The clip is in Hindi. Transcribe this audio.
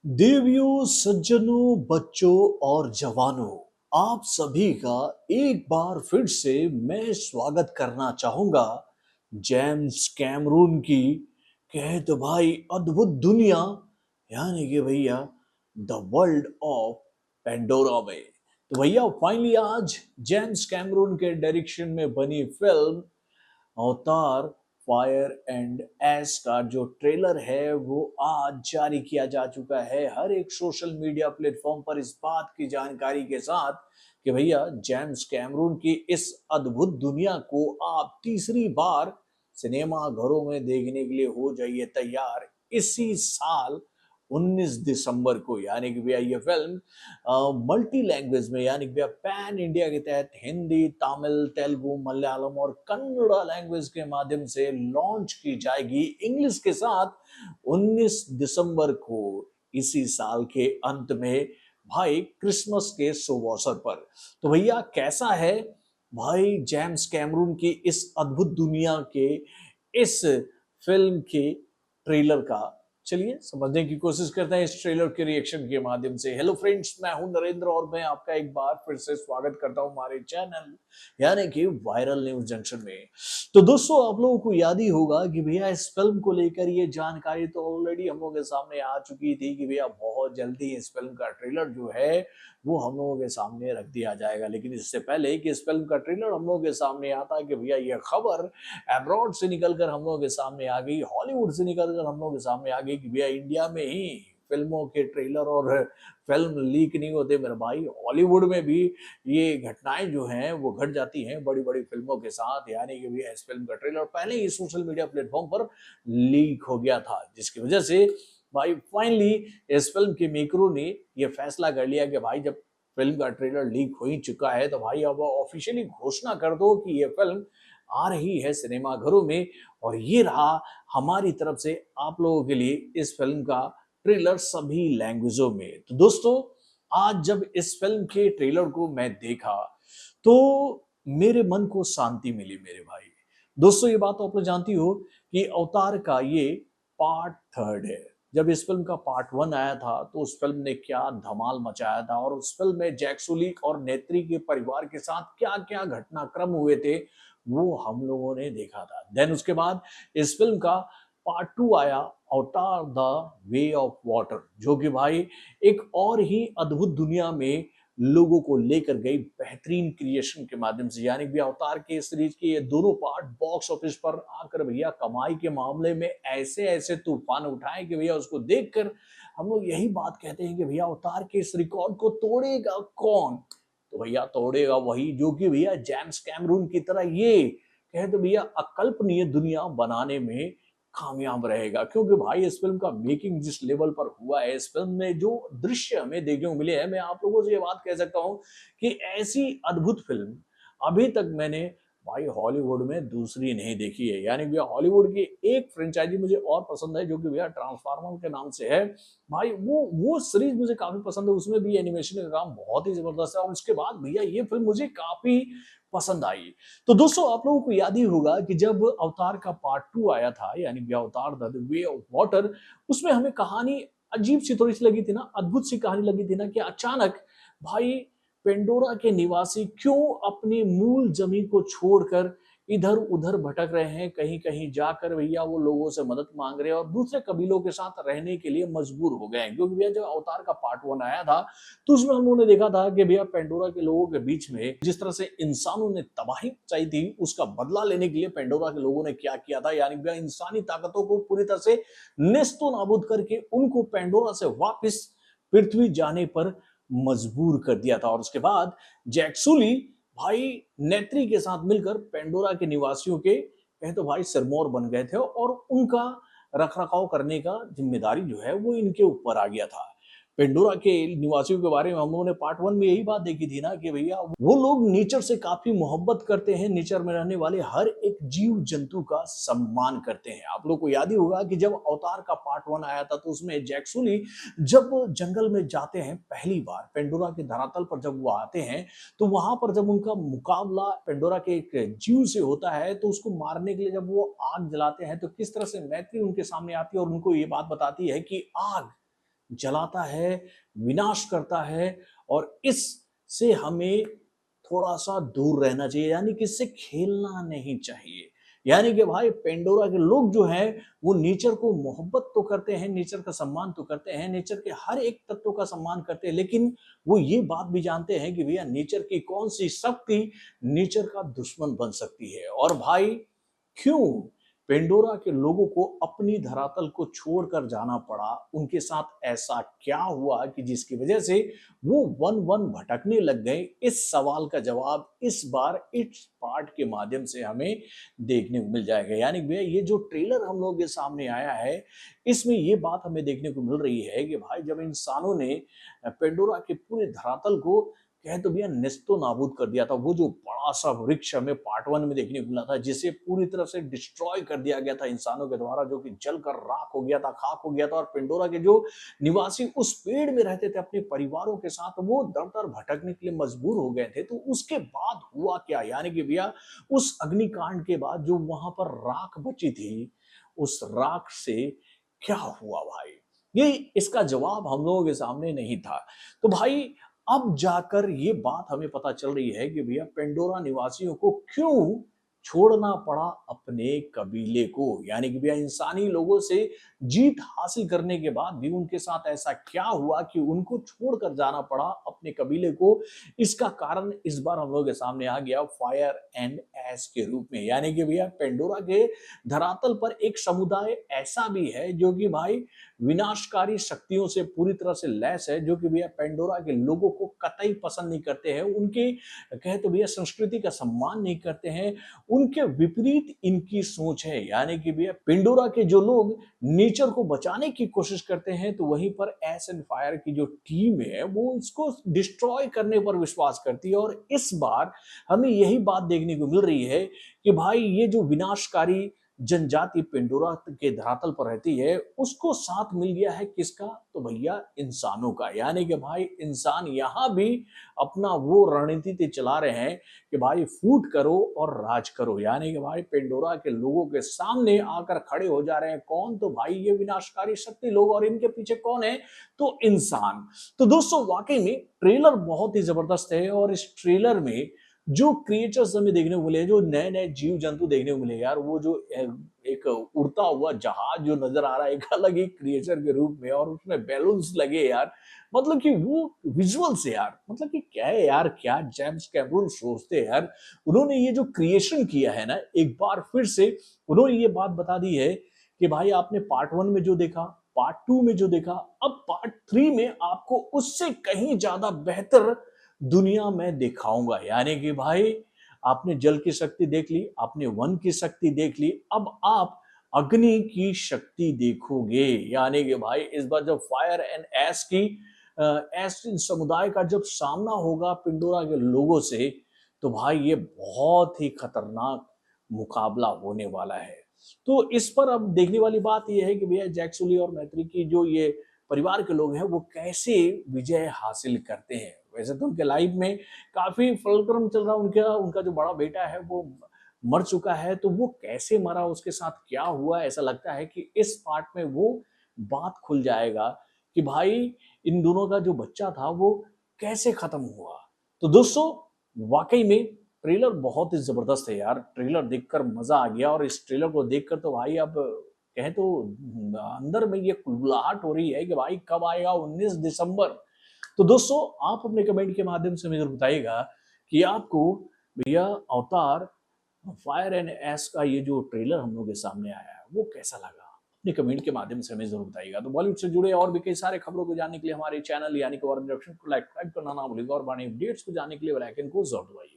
देवियों, सज्जनों, बच्चों और जवानों, आप सभी का एक बार फिर से मैं स्वागत करना चाहूंगा जेम्स कैमरून की कहे तो भाई अद्भुत दुनिया यानी कि भैया द वर्ल्ड ऑफ पेंडोरा में। तो भैया फाइनली आज जेम्स कैमरून के डायरेक्शन में बनी फिल्म अवतार फायर एंड एस का जो ट्रेलर है वो आज जारी किया जा चुका है हर एक सोशल मीडिया प्लेटफॉर्म पर इस बात की जानकारी के साथ कि भैया जेम्स कैमरून की इस अद्भुत दुनिया को आप तीसरी बार सिनेमा घरों में देखने के लिए हो जाइए तैयार। इसी साल 19 दिसंबर को यानी कि भैया ये फिल्म मल्टी लैंग्वेज में यानी कि भैया पैन इंडिया के तहत हिंदी, तमिल, तेलुगु, मलयालम और कन्नड़ा लैंग्वेज के माध्यम से लॉन्च की जाएगी इंग्लिश के साथ 19 दिसंबर को इसी साल के अंत में भाई क्रिसमस के शुभ अवसर पर। तो भैया कैसा है भाई जेम्स कैमरून की इस अद्भुत दुनिया के इस फिल्म के ट्रेलर का, चलिए समझने की कोशिश करते हैं इस ट्रेलर के रिएक्शन के माध्यम से। हेलो फ्रेंड्स, मैं हूं नरेंद्र और मैं आपका एक बार फिर से स्वागत करता हूं हमारे चैनल यानी कि वायरल न्यूज जंक्शन में। तो दोस्तों आप लोगों को याद ही होगा कि भैया इस फिल्म को लेकर ये जानकारी तो ऑलरेडी हम लोगों के सामने आ चुकी थी कि भैया बहुत जल्दी इस फिल्म का ट्रेलर जो है वो हम लोगों के सामने रख दिया जाएगा। लेकिन इससे पहले कि इस फिल्म का ट्रेलर हम लोगों के सामने आता कि भैया ये खबर अब्रॉड से निकलकर हम लोगों के सामने आ गई, हॉलीवुड से निकलकर हम लोगों के सामने आ गई कि भैया इंडिया में ही फिल्मों के ट्रेलर और फिल्म लीक नहीं होते मेरे भाई, हॉलीवुड में भी ये घटनाएं जो हैं वो घट जाती हैं बड़ी बड़ी फिल्मों के साथ। यानी कि भैया इस फिल्म का ट्रेलर पहले ही सोशल मीडिया प्लेटफॉर्म पर लीक हो गया था, जिसकी वजह से भाई फाइनली इस फिल्म के मेकरों ने ये फैसला कर लिया कि भाई जब फिल्म का ट्रेलर लीक हो ही चुका है तो भाई अब ऑफिशियली घोषणा कर दो कि ये फिल्म आ रही है सिनेमा घरों में। और ये रहा हमारी तरफ से आप लोगों के लिए इस फिल्म का ट्रेलर सभी लैंग्वेजों में। तो दोस्तों आज जब इस फिल्म के ट्रेलर को मैं देखा तो मेरे मन को शांति मिली मेरे भाई। दोस्तों ये बात तो आप लोग जानती हो कि अवतार का ये पार्ट थर्ड है। जब इस फिल्म का पार्ट वन आया था तो उस फिल्म ने क्या धमाल मचाया था और उस फिल्म में जैक सुलीक और नेत्री के परिवार के साथ क्या क्या घटनाक्रम हुए थे वो हम लोगों ने देखा था। देन उसके बाद इस फिल्म का पार्ट टू आया अवतार द वे ऑफ वाटर, जो कि भाई एक और ही अद्भुत दुनिया में लोगों को लेकर गई बेहतरीन क्रिएशन के माध्यम से। यानी भी अवतार के सीरीज के ये दोनों पार्ट बॉक्स ऑफिस पर आकर भैया कमाई के मामले में ऐसे ऐसे तूफान उठाए कि भैया उसको देखकर हम लोग यही बात कहते हैं कि भैया अवतार के इस रिकॉर्ड को तोड़ेगा कौन? तो भैया तोड़ेगा वही जो कि भैया जेम्स कैमरून की तरह ये कहे तो भैया अकल्पनीय दुनिया बनाने में कामयाब रहेगा। क्योंकि भाई इस फिल्म का मेकिंग जिस लेवल पर हुआ है, इस फिल्म में जो दृश्य हमें देखने को मिले हैं, मैं आप लोगों से ये बात कह सकता हूं कि ऐसी अद्भुत फिल्म अभी तक मैंने भाई हॉलीवुड में दूसरी नहीं देखी है। यानी भैया हॉलीवुड की एक फ्रेंचाइजी मुझे और पसंद है जो कि भैया ट्रांसफार्मर के नाम से है। भाई वो सीरीज मुझे काफी पसंद है, उसमें भी एनिमेशन का काम बहुत ही जबरदस्त है और उसके बाद भैया ये फिल्म मुझे काफी पसंद आई। तो दोस्तों आप लोगों को याद ही होगा कि जब अवतार का पार्ट टू आया था यानी कि अवतार द वे ऑफ वाटर, उसमें हमें कहानी अजीब सी थोड़ी सी लगी थी ना, अद्भुत सी कहानी लगी थी ना कि अचानक भाई पेंडोरा के निवासी क्यों अपनी मूल जमीन को छोड़कर इधर उधर भटक रहे हैं, कहीं कहीं जाकर भैया वो लोगों से मदद मांग रहे हैं और दूसरे कबीलों के साथ रहने के लिए मजबूर हो गए हैं। क्योंकि भैया जब अवतार का पार्ट वन आया था तो उसमें हम लोगों ने देखा था कि भैया पेंडोरा के लोगों के बीच में जिस तरह से इंसानों ने तबाही मचाई थी उसका बदला लेने के लिए पेंडोरा के लोगों ने क्या किया था। यानी भैया इंसानी ताकतों को पूरी तरह से नेस्तो नाबूद करके उनको पेंडोरा से वापस पृथ्वी जाने पर मजबूर कर दिया था। और उसके बाद जैक्सुली भाई नेत्री के साथ मिलकर पेंडोरा के निवासियों के कहें तो भाई सिरमौर बन गए थे और उनका रख रखाव करने का जिम्मेदारी जो है वो इनके ऊपर आ गया था। पेंडोरा के निवासियों के बारे में हम लोगों ने पार्ट वन में यही बात देखी थी ना कि भैया वो लोग नेचर से काफी मोहब्बत करते हैं, नेचर में रहने वाले हर एक जीव जंतु का सम्मान करते हैं। आप लोग को याद ही होगा कि जब अवतार का पार्ट वन आया था तो उसमें जैक्सुली जब जंगल में जाते हैं पहली बार पेंडोरा के धरातल पर जब वो आते हैं तो वहां पर जब उनका मुकाबला पेंडोरा के एक जीव से होता है तो उसको मारने के लिए जब वो आग जलाते हैं तो किस तरह से मैत्री उनके सामने आती है और उनको ये बात बताती है कि आग जलाता है, विनाश करता है और इससे हमें थोड़ा-सा दूर रहना चाहिए, यानी कि इससे खेलना नहीं चाहिए। यानी कि भाई पेंडोरा के लोग जो हैं वो नेचर को मोहब्बत तो करते हैं, नेचर का सम्मान तो करते हैं, नेचर के हर एक तत्व का सम्मान करते हैं, लेकिन वो ये बात भी जानते हैं कि भैया नेचर की कौन-सी शक्ति नेचर का दुश्मन बन सकती है। और भाई क्यों पेंडोरा के लोगों को अपनी धरातल को छोड़कर जाना पड़ा? उनके साथ ऐसा क्या हुआ कि जिसकी वजह से वो वन-वन भटकने लग गए? इस सवाल का जवाब इस बार इस पार्ट के माध्यम से हमें देखने को मिल जाएगा। यानी भैया ये जो ट्रेलर हम लोगों के सामने आया है, इसमें ये बात हमें देखने को मिल रही है कि भाई जब इंसानों ने पेंडोरा के पूरे धरातल को कहे तो भैया नेस्तो नाबूद कर दिया था। वो जो बड़ा सा वृक्ष हमें पार्ट 1 में देखने को मिला था, जिसे पूरी तरह से डिस्ट्रॉय कर दिया गया था इंसानों के द्वारा, जो कि जलकर राख हो गया था, खाक हो गया था। और पेंडोरा के जो निवासी उस पेड़ में रहते थे अपने परिवारों के साथ, वो दर-दर भटकने के लिए मजबूर हो गए थे। तो उसके बाद हुआ क्या? यानी कि भैया उस अग्निकांड के बाद जो वहां पर राख बची थी, उस राख से क्या हुआ भाई? ये इसका जवाब हम लोगों के सामने नहीं था। तो भाई अब जाकर ये बात हमें पता चल रही है कि भैया पेंडोरा निवासियों को क्यों छोड़ना पड़ा अपने कबीले को। यानी कि भैया इंसानी लोगों से जीत हासिल करने के बाद भी उनके साथ ऐसा क्या हुआ कि उनको छोड़कर जाना पड़ा अपने कबीले को। इसका कारण इस बार हम लोगों के सामने आ गया फायर एंड एश के रूप में। यानी कि भैया पेंडोरा के धरातल पर एक समुदाय ऐसा भी है जो कि भाई विनाशकारी शक्तियों से पूरी तरह से लैस है, जो कि भैया पेंडोरा के लोगों को कतई पसंद नहीं करते हैं, उनके कहे तो भैया संस्कृति का सम्मान नहीं करते हैं, उनके विपरीत इनकी सोच है। यानी कि भैया पेंडोरा के जो लोग नेचर को बचाने की कोशिश करते हैं, तो वहीं पर एश एंड फायर की जो टीम है वो इसको डिस्ट्रॉय करने पर विश्वास करती है। और इस बार हमें यही बात देखने को मिल रही है कि भाई ये जो विनाशकारी जनजाति पेंडोरा के धरातल पर रहती है, उसको साथ मिल गया है किसका? तो भैया इंसानों का। यानी कि भाई इंसान यहाँ भी अपना वो रणनीति चला रहे हैं कि भाई फूट करो और राज करो। यानी कि भाई पेंडोरा के लोगों के सामने आकर खड़े हो जा रहे हैं। कौन? तो भाई ये विनाशकारी शक्ति लोग। और इनके पीछे कौन है? तो इंसान। तो दोस्तों वाकई में ट्रेलर बहुत ही जबरदस्त है, और इस ट्रेलर में जो क्रिएचर्स हमें देखने को मिले, जो नए नए जीव जंतु देखने को मिले यार, वो जो एक उड़ता हुआ जहाज जो नजर आ रहा है एक अलग ही क्रिएचर के रूप में, और उसमें बैलून्स लगे यार, मतलब कि वो विजुअल्स यार, मतलब कि क्या है यार, क्या जेम्स कैमरून सोचते हैं यार। उन्होंने ये जो क्रिएशन किया है ना, एक बार फिर से उन्होंने ये बात बता दी है कि भाई आपने पार्ट 1 में जो देखा, पार्ट 2 में जो देखा, अब पार्ट 3 में आपको उससे कहीं ज्यादा बेहतर दुनिया में दिखाऊंगा। यानी कि भाई आपने जल की शक्ति देख ली, आपने वन की शक्ति देख ली, अब आप अग्नि की शक्ति देखोगे। यानी कि भाई इस बार जब फायर एंड एश की एश समुदाय का जब सामना होगा पेंडोरा के लोगों से, तो भाई ये बहुत ही खतरनाक मुकाबला होने वाला है। तो इस पर अब देखने वाली बात यह है कि भैया जैक सुली और मैत्री की जो ये परिवार के लोग हैं वो कैसे विजय हासिल करते हैं। वैसे तो उनके लाइफ में काफी फलक्रम चल रहा, उनका उनका जो बड़ा बेटा है वो मर चुका है, तो वो कैसे मरा, उसके साथ क्या हुआ, ऐसा लगता है कि इस पार्ट में वो बात खुल जाएगा कि भाई इन दोनों का जो बच्चा था वो कैसे खत्म हुआ। तो दोस्तों वाकई में ट्रेलर बहुत ही जबरदस्त है यार, ट्रेलर देखकर मजा आ गया। और इस ट्रेलर को देखकर तो भाई अब कहें तो अंदर में ये कुलबुलाहट हो रही है कि भाई कब आएगा 19 दिसंबर। तो दोस्तों आप अपने कमेंट के माध्यम से मुझे बताइएगा कि आपको भैया अवतार फायर एंड एश का ये जो ट्रेलर हम लोग के सामने आया है वो कैसा लगा। अपने कमेंट के माध्यम से हमें जरूर बताइएगा। तो बॉलीवुड से जुड़े और भी कई सारे खबरों को जानने के लिए हमारे चैनल यानी कि को लाइक करना ना भूलिएगा, और बड़े अपडेट्स को जानने के लिए बेल आइकन को जरूर दबाइए।